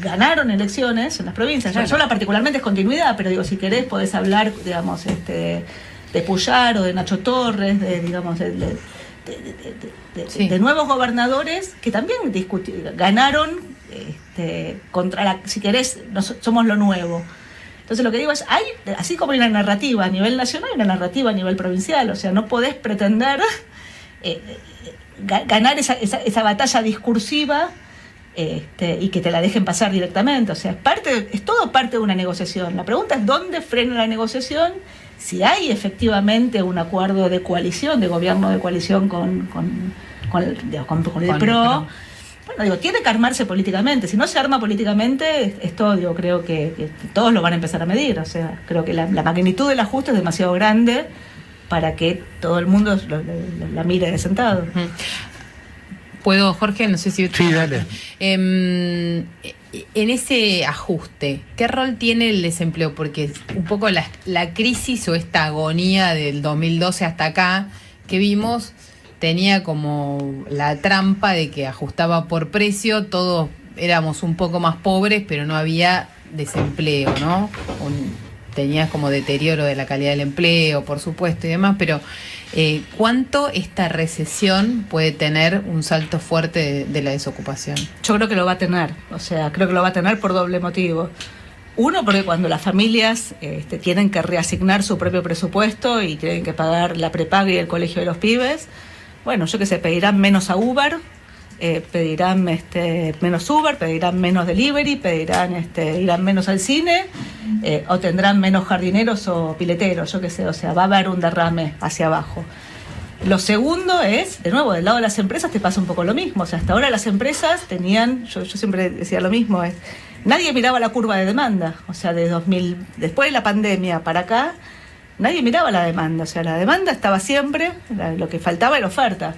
ganaron elecciones en las provincias. Claro. Yarlol particularmente es continuidad, pero digo, si querés podés hablar, digamos, de Puyar o de Nacho Torres, de nuevos gobernadores que también ganaron contra si querés, somos lo nuevo. Entonces lo que digo es, así como hay una narrativa a nivel nacional, hay una narrativa a nivel provincial, o sea, no podés pretender ganar esa batalla discursiva y que te la dejen pasar directamente, o sea, es todo parte de una negociación. La pregunta es dónde frena la negociación, si hay efectivamente un acuerdo de coalición, de gobierno de coalición con el PRO. Bueno, tiene que armarse políticamente. Si no se arma políticamente, esto creo que todos lo van a empezar a medir. O sea, creo que la magnitud del ajuste es demasiado grande para que todo el mundo la mire de sentado. ¿Puedo, Jorge? No sé si... Sí, dale. En ese ajuste, ¿qué rol tiene el desempleo? Porque un poco la crisis o esta agonía del 2012 hasta acá que vimos tenía como la trampa de que ajustaba por precio, todos éramos un poco más pobres, pero no había desempleo, ¿no? Tenías como deterioro de la calidad del empleo, por supuesto, y demás, pero ¿cuánto esta recesión puede tener un salto fuerte de la desocupación? Yo creo que lo va a tener, o sea, creo que lo va a tener por doble motivo. Uno, porque cuando las familias tienen que reasignar su propio presupuesto y tienen que pagar la prepaga y el colegio de los pibes, bueno, yo qué sé, pedirán menos a Uber, pedirán menos Uber, pedirán menos delivery, irán menos al cine, o tendrán menos jardineros o pileteros, yo qué sé, o sea, va a haber un derrame hacia abajo. Lo segundo es, de nuevo, del lado de las empresas te pasa un poco lo mismo, o sea, hasta ahora las empresas tenían, yo siempre decía lo mismo, nadie miraba la curva de demanda, o sea, después de la pandemia para acá, nadie miraba la demanda, o sea, la demanda estaba siempre, lo que faltaba era oferta.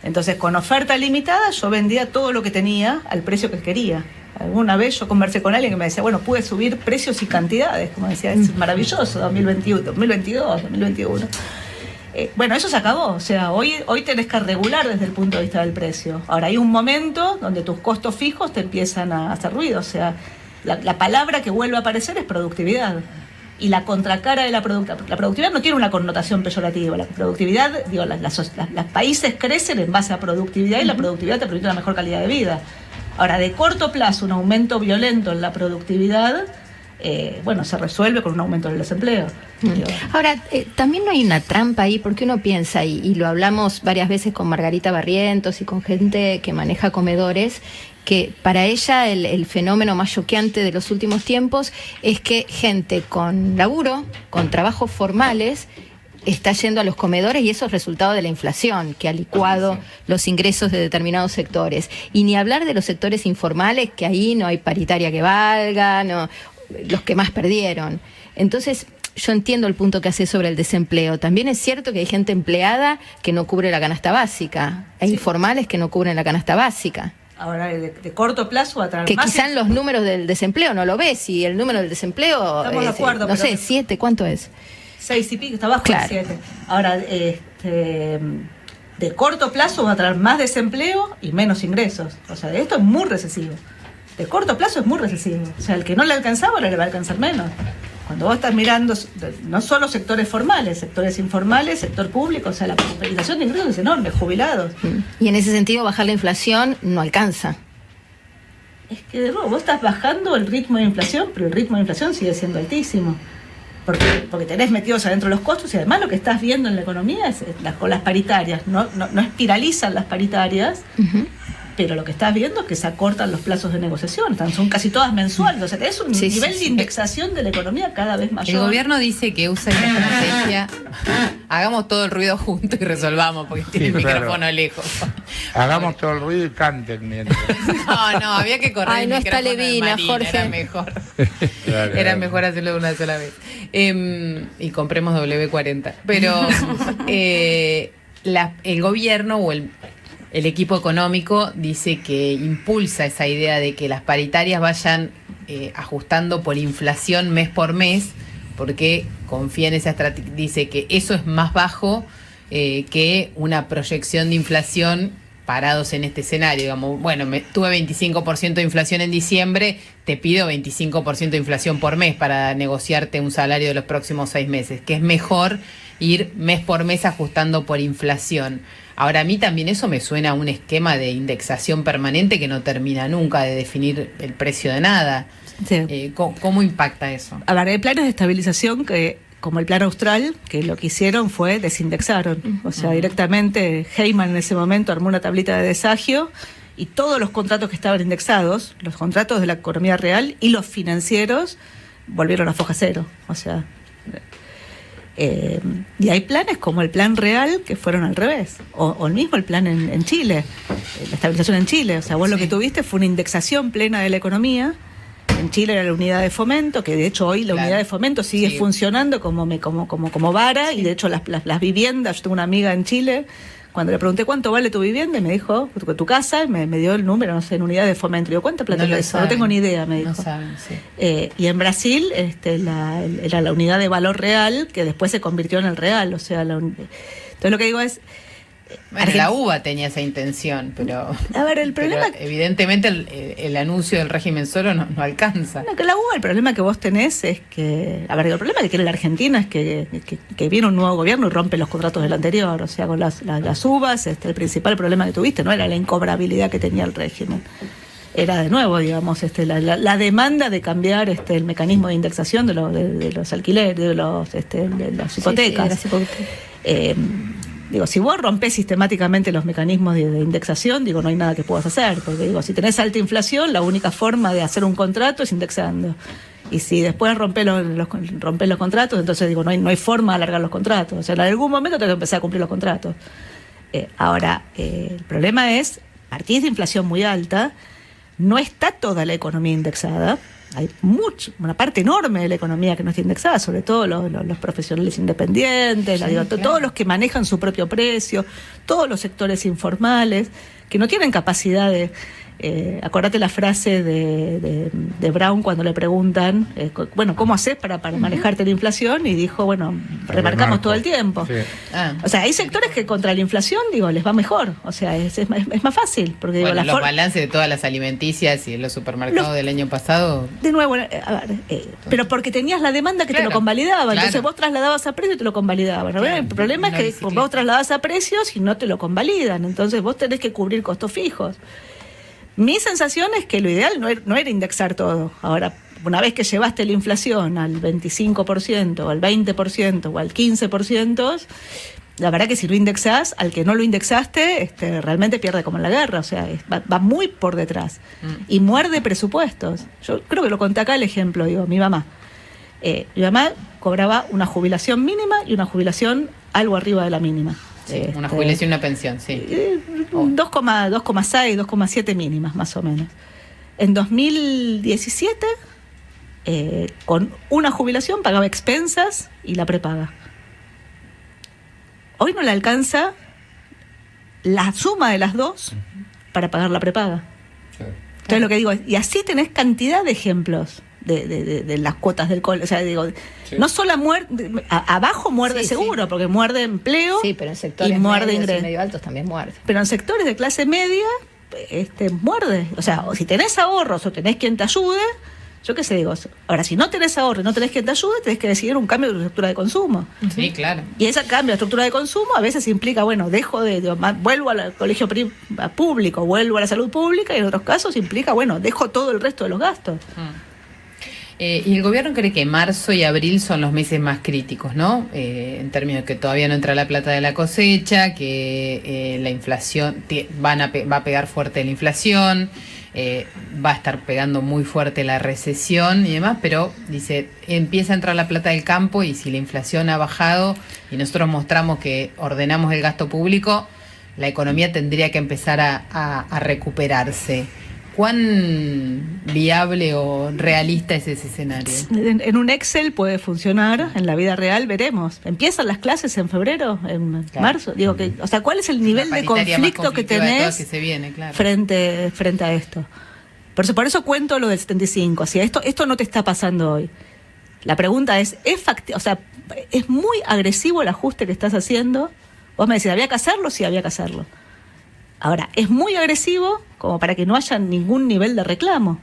Entonces, con oferta limitada, yo vendía todo lo que tenía al precio que quería. Alguna vez yo conversé con alguien que me decía, bueno, pude subir precios y cantidades, como decía, es maravilloso, 2022, 2021. Bueno, eso se acabó, o sea, hoy tenés que regular desde el punto de vista del precio. Ahora, hay un momento donde tus costos fijos te empiezan a hacer ruido, o sea, la palabra que vuelve a aparecer es productividad. y la contracara de la productividad. La productividad no tiene una connotación peyorativa. La productividad, digo, los países crecen en base a productividad y la productividad te permite una mejor calidad de vida. Ahora, de corto plazo, un aumento violento en la productividad, se resuelve con un aumento del desempleo. Ahora, también no hay una trampa ahí, porque uno piensa, y lo hablamos varias veces con Margarita Barrientos y con gente que maneja comedores, que para ella el fenómeno más choqueante de los últimos tiempos es que gente con laburo, con trabajos formales, está yendo a los comedores y eso es resultado de la inflación que ha licuado los ingresos de determinados sectores. Y ni hablar de los sectores informales, que ahí no hay paritaria que valga, no, los que más perdieron. Entonces, yo entiendo el punto que hace sobre el desempleo. También es cierto que hay gente empleada que no cubre la canasta básica, hay informales que no cubren la canasta básica. Ahora, de corto plazo va a traer que más. Quizá en los números del desempleo no lo ves, y el número del desempleo, estamos de acuerdo, no sé, 7, ¿cuánto es? 6 y pico, está bajo Claro. el 7. Ahora, de corto plazo va a traer más desempleo y menos ingresos. O sea, esto es muy recesivo. De corto plazo es muy recesivo. O sea, el que no le alcanzaba ahora le va a alcanzar menos. Cuando vos estás mirando no solo sectores formales, sectores informales, sector público, o sea, la pulverización de ingresos es enorme, jubilados. Y en ese sentido, bajar la inflación no alcanza. Es que de nuevo, vos estás bajando el ritmo de inflación, pero el ritmo de inflación sigue siendo altísimo. Porque tenés metidos adentro los costos y además lo que estás viendo en la economía es con las paritarias. No espiralizan las paritarias, pero lo que estás viendo es que se acortan los plazos de negociación. Son casi todas mensuales. O sea, tenés un nivel de indexación de la economía cada vez mayor. El gobierno dice que usa esta estrategia. Hagamos todo el ruido junto y resolvamos, porque tiene el micrófono lejos. Hagamos todo el ruido y canten mientras. No, había que correr. Ay, no el está micrófono de Levina, Marina, Jorge. Era mejor. Claro, Era claro. mejor hacerlo de una sola vez. Y compremos W40. Pero el gobierno o el equipo económico dice que impulsa esa idea de que las paritarias vayan ajustando por inflación mes por mes, porque confía en esa estrategia. Dice que eso es más bajo que una proyección de inflación parados en este escenario. Digamos, bueno, tuve 25% de inflación en diciembre, te pido 25% de inflación por mes para negociarte un salario de los próximos 6 meses, que es mejor ir mes por mes ajustando por inflación. Ahora, a mí también eso me suena a un esquema de indexación permanente que no termina nunca de definir el precio de nada. Sí. ¿Cómo impacta eso? A ver, hay planes de estabilización que, como el plan austral, que lo que hicieron fue desindexaron. O sea, directamente Heyman en ese momento armó una tablita de desagio y todos los contratos que estaban indexados, los contratos de la economía real y los financieros, volvieron a foja cero. O sea, y hay planes como el plan real que fueron al revés, o el mismo el plan en Chile, la estabilización en Chile. O sea, vos lo que tuviste fue una indexación plena de la economía. En Chile era la unidad de fomento, que de hecho hoy la unidad de fomento sigue funcionando como vara, y de hecho las viviendas, yo tengo una amiga en Chile, cuando le pregunté cuánto vale tu vivienda, y me dijo, tu casa, me dio el número, no sé, en unidad de fomento. Digo, ¿cuánta plata es eso? No tengo ni idea, me dijo. No saben, sí. Y en Brasil era la unidad de valor real, que después se convirtió en el real. O sea, entonces lo que digo es... Bueno, la UBA tenía esa intención, pero... A ver, el problema... evidentemente el anuncio del régimen solo no alcanza. No, que la UBA, el problema que vos tenés es que... A ver, el problema que tiene la Argentina es que viene un nuevo gobierno y rompe los contratos del anterior. O sea, con las UBAs, el principal problema que tuviste no era la incobrabilidad que tenía el régimen. Era de nuevo, digamos, la demanda de cambiar el mecanismo de indexación de los alquileres, de las hipotecas. Digo, si vos rompés sistemáticamente los mecanismos de indexación, digo, no hay nada que puedas hacer, porque digo, si tenés alta inflación, la única forma de hacer un contrato es indexando. Y si después rompés los contratos, entonces digo, no hay forma de alargar los contratos. O sea, en algún momento tenés que empezar a cumplir los contratos. Ahora, el problema es, partís de inflación muy alta, no está toda la economía indexada. Hay una parte enorme de la economía que no está indexada, sobre todo los profesionales independientes, todos los que manejan su propio precio, todos los sectores informales, que no tienen capacidad de... Acordate la frase de Brown cuando le preguntan, bueno, ¿cómo haces para manejarte la inflación? Y dijo, bueno, remarcamos todo el tiempo. Sí. O sea, hay sectores que contra la inflación, digo, les va mejor. O sea, es más fácil. Porque digo, Bueno, los balances de todas las alimenticias y los supermercados del año pasado. De nuevo, a ver, pero porque tenías la demanda que te lo convalidaba. Claro. Entonces vos trasladabas a precio y te lo convalidaban. Claro. El problema es que vos trasladás a precios y no te lo convalidan. Entonces vos tenés que cubrir costos fijos. Mi sensación es que lo ideal no era indexar todo. Ahora, una vez que llevaste la inflación al 25%, o al 20%, o al 15%, la verdad que si lo indexás, al que no lo indexaste, realmente pierde como en la guerra. O sea, va muy por detrás. Y muerde presupuestos. Yo creo que lo conté acá el ejemplo, digo, mi mamá. Mi mamá cobraba una jubilación mínima y una jubilación algo arriba de la mínima. Sí, una jubilación y una pensión, sí. 2,6, 2,7 mínimas, más o menos. En 2017, con una jubilación pagaba expensas y la prepaga. Hoy no le alcanza la suma de las dos para pagar la prepaga. Entonces lo que digo es, y así tenés cantidad de ejemplos de las cuotas del cole. O sea, digo, Sí. no solo abajo muerde seguro, porque muerde empleo Sí, pero en sectores y muerde medios y ingreso. medio altos también muerde. Pero en sectores de clase media, muerde. O sea, o si tenés ahorros o tenés quien te ayude, yo qué sé, digo. Ahora, si no tenés ahorros y no tenés quien te ayude, tenés que decidir un cambio de tu estructura de consumo. Sí, claro. Y ese cambio de estructura de consumo a veces implica, bueno, vuelvo al colegio público, vuelvo a la salud pública, y en otros casos implica, bueno, dejo todo el resto de los gastos. Y el gobierno cree que marzo y abril son los meses más críticos, ¿no? En términos de que todavía no entra la plata de la cosecha, que la inflación va a pegar fuerte la inflación, va a estar pegando muy fuerte la recesión y demás, pero dice, empieza a entrar la plata del campo y si la inflación ha bajado y nosotros mostramos que ordenamos el gasto público, la economía tendría que empezar a recuperarse. ¿Cuán viable o realista es ese escenario? En un Excel puede funcionar, en la vida real veremos. ¿Empiezan las clases en febrero, en marzo? Digo que, o sea, ¿cuál es el nivel de conflicto que tenés que se viene, claro. frente a esto? Por eso cuento lo del 75. O sea, esto no te está pasando hoy. La pregunta es factible? O sea, ¿es muy agresivo el ajuste que estás haciendo? Vos me decís, ¿había que hacerlo? Sí, había que hacerlo. Ahora, es muy agresivo como para que no haya ningún nivel de reclamo.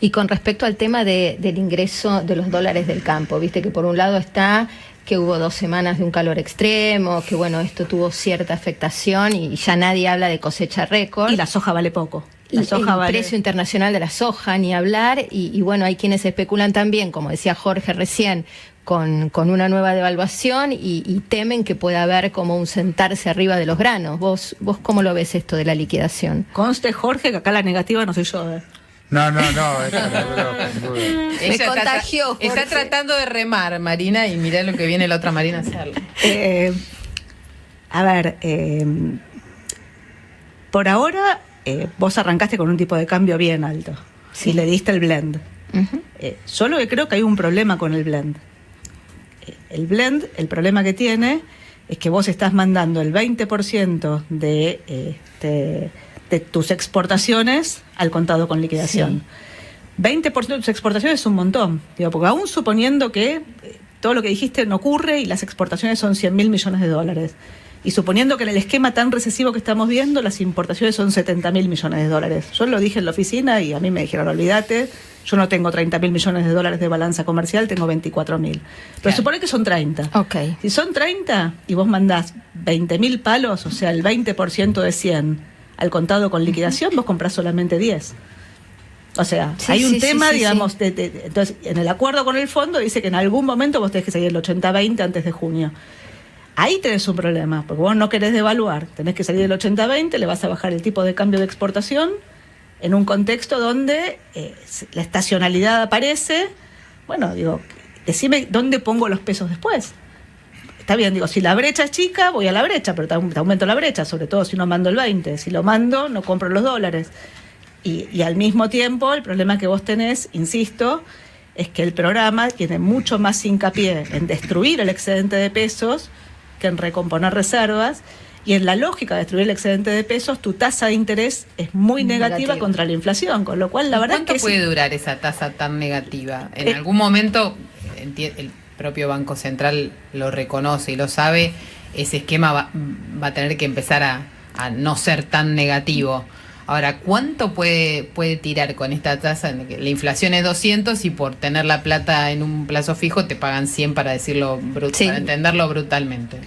Y con respecto al tema del ingreso de los dólares del campo, viste que por un lado está que hubo 2 semanas de un calor extremo, que bueno, esto tuvo cierta afectación y ya nadie habla de cosecha récord. Y la soja vale poco. El precio internacional de la soja, ni hablar, y bueno, hay quienes especulan también, como decía Jorge recién, con una nueva devaluación y temen que pueda haber como un sentarse arriba de los granos. ¿Vos cómo lo ves esto de la liquidación? Conste, Jorge, que acá la negativa no soy yo. No, eso no creo, sin duda. Me Ella contagió, Jorge. está tratando de remar, Marina, y mirá lo que viene la otra Marina a hacerlo. A ver, por ahora vos arrancaste con un tipo de cambio bien alto. Si le diste el blend. Uh-huh. Yo lo que creo que hay un problema con el blend. El blend, el problema que tiene es que vos estás mandando el 20% de tus exportaciones al contado con liquidación. Sí. 20% de tus exportaciones es un montón, digo, porque aún suponiendo que todo lo que dijiste no ocurre y las exportaciones son 100.000 millones de dólares, y suponiendo que en el esquema tan recesivo que estamos viendo las importaciones son 70.000 millones de dólares. Yo lo dije en la oficina y a mí me dijeron, olvídate, yo no tengo 30.000 millones de dólares de balanza comercial, tengo 24.000. Pero supone que son 30. Okay. Si son 30 y vos mandás 20.000 palos, o sea, el 20% de 100 al contado con liquidación, vos comprás solamente 10. O sea, sí, hay un sí, tema, sí, sí, digamos, sí. Entonces, en el acuerdo con el fondo dice que en algún momento vos tenés que salir el 80-20 antes de junio. Ahí tenés un problema, porque vos no querés devaluar, tenés que salir del 80-20, le vas a bajar el tipo de cambio de exportación en un contexto donde la estacionalidad aparece. Bueno, digo, decime dónde pongo los pesos después. Está bien, digo, si la brecha es chica, voy a la brecha, pero te aumento la brecha, sobre todo si no mando el 20. Si lo mando, no compro los dólares. Y al mismo tiempo, el problema que vos tenés, insisto, es que el programa tiene mucho más hincapié en destruir el excedente de pesos que en recomponer reservas, Y en la lógica de destruir el excedente de pesos, tu tasa de interés es muy negativa contra la inflación, con lo cual la verdad es que... ¿Cuánto puede durar esa tasa tan negativa? En algún momento, el propio Banco Central lo reconoce y lo sabe, ese esquema va a tener que empezar a no ser tan negativo. Ahora, ¿cuánto puede tirar con esta tasa? La inflación es 200 y por tener la plata en un plazo fijo te pagan 100, para decirlo para entenderlo brutalmente.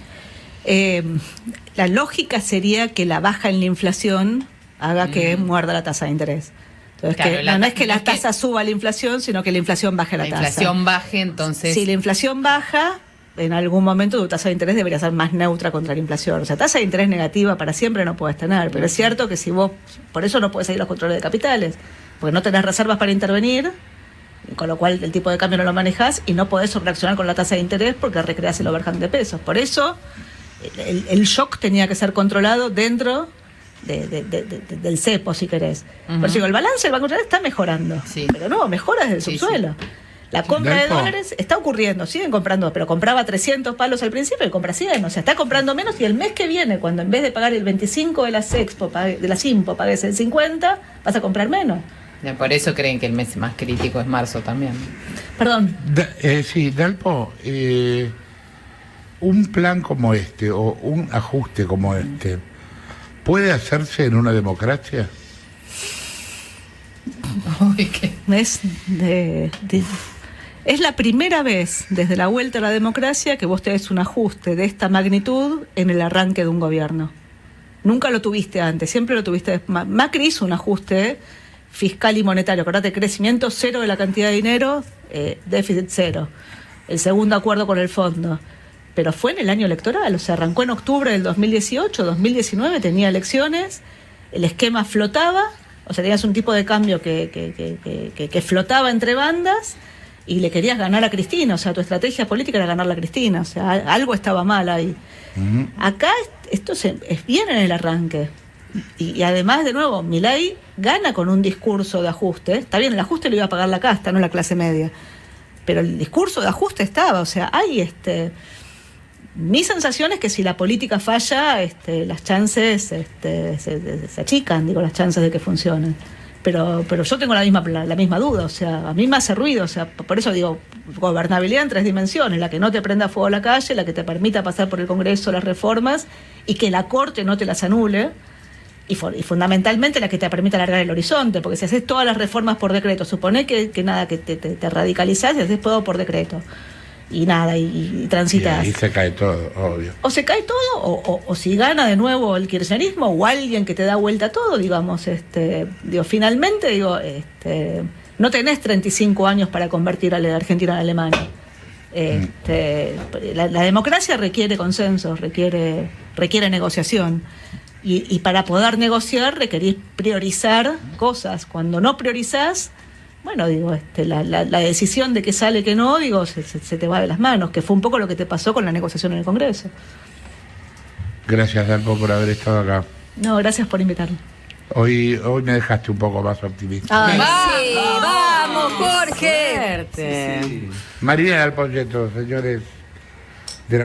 La lógica sería que la baja en la inflación haga que muerda la tasa de interés. Entonces, claro, no es que la tasa suba la inflación, sino que la inflación baje la tasa. La inflación baje, entonces... Si la inflación baja, en algún momento tu tasa de interés debería ser más neutra contra la inflación. O sea, tasa de interés negativa para siempre no puedes tener, pero es cierto que si vos... Por eso no puedes seguir los controles de capitales, porque no tenés reservas para intervenir, con lo cual el tipo de cambio no lo manejás y no podés sobreaccionar con la tasa de interés porque recreás el overhang de pesos. Por eso el shock tenía que ser controlado dentro del cepo, si querés. Por eso digo, el balance del Banco Central está mejorando, pero no, mejora desde el subsuelo. La compra de dólares está ocurriendo, siguen comprando, pero compraba 300 palos al principio y compra 100, o sea, está comprando menos, y el mes que viene, cuando en vez de pagar el 25 de las Expo, de las Impo, pagues el 50, vas a comprar menos. Por eso creen que el mes más crítico es marzo también. Perdón. Sí, Dalpo, un plan como este o un ajuste como este, ¿puede hacerse en una democracia? Es la primera vez desde la vuelta a la democracia que vos tenés un ajuste de esta magnitud en el arranque de un gobierno. Nunca lo tuviste antes, siempre lo tuviste. Macri hizo un ajuste fiscal y monetario. Acordate, crecimiento cero de la cantidad de dinero, déficit cero. El segundo acuerdo con el fondo. Pero fue en el año electoral, o sea, arrancó en octubre del 2018, 2019 tenía elecciones, el esquema flotaba, o sea, tenías un tipo de cambio que flotaba entre bandas y le querías ganar a Cristina, o sea, tu estrategia política era ganarla a Cristina, o sea, algo estaba mal ahí. Acá esto es bien en el arranque. Y además, de nuevo, Milei gana con un discurso de ajuste. Está bien, el ajuste lo iba a pagar la casta, no la clase media. Pero el discurso de ajuste estaba, o sea, hay mi sensación es que si la política falla, las chances se achican, digo, las chances de que funcione. Pero yo tengo la misma duda, o sea, a mí me hace ruido, o sea, por eso digo, gobernabilidad en 3 dimensiones, la que no te prenda fuego a la calle, la que te permita pasar por el Congreso las reformas y que la Corte no te las anule, y fundamentalmente la que te permita alargar el horizonte, porque si haces todas las reformas por decreto, supone que te radicalizás y haces todo por decreto. Y nada, y transitas. Y se cae todo, obvio. O se cae todo, o si gana de nuevo el kirchnerismo, o alguien que te da vuelta a todo, digamos, finalmente, no tenés 35 años para convertir a la Argentina en Alemania. La democracia requiere consenso, requiere negociación. Y para poder negociar requerís priorizar cosas. Cuando no priorizás, bueno, digo, la decisión de qué sale, qué no, digo, se te va de las manos, que fue un poco lo que te pasó con la negociación en el Congreso. Gracias, Dalpo, por haber estado acá. No, gracias por invitarme. Hoy me dejaste un poco más optimista. Ay, sí, vamos, Jorge. Suerte. Sí. María Dalpo Yeto, señores.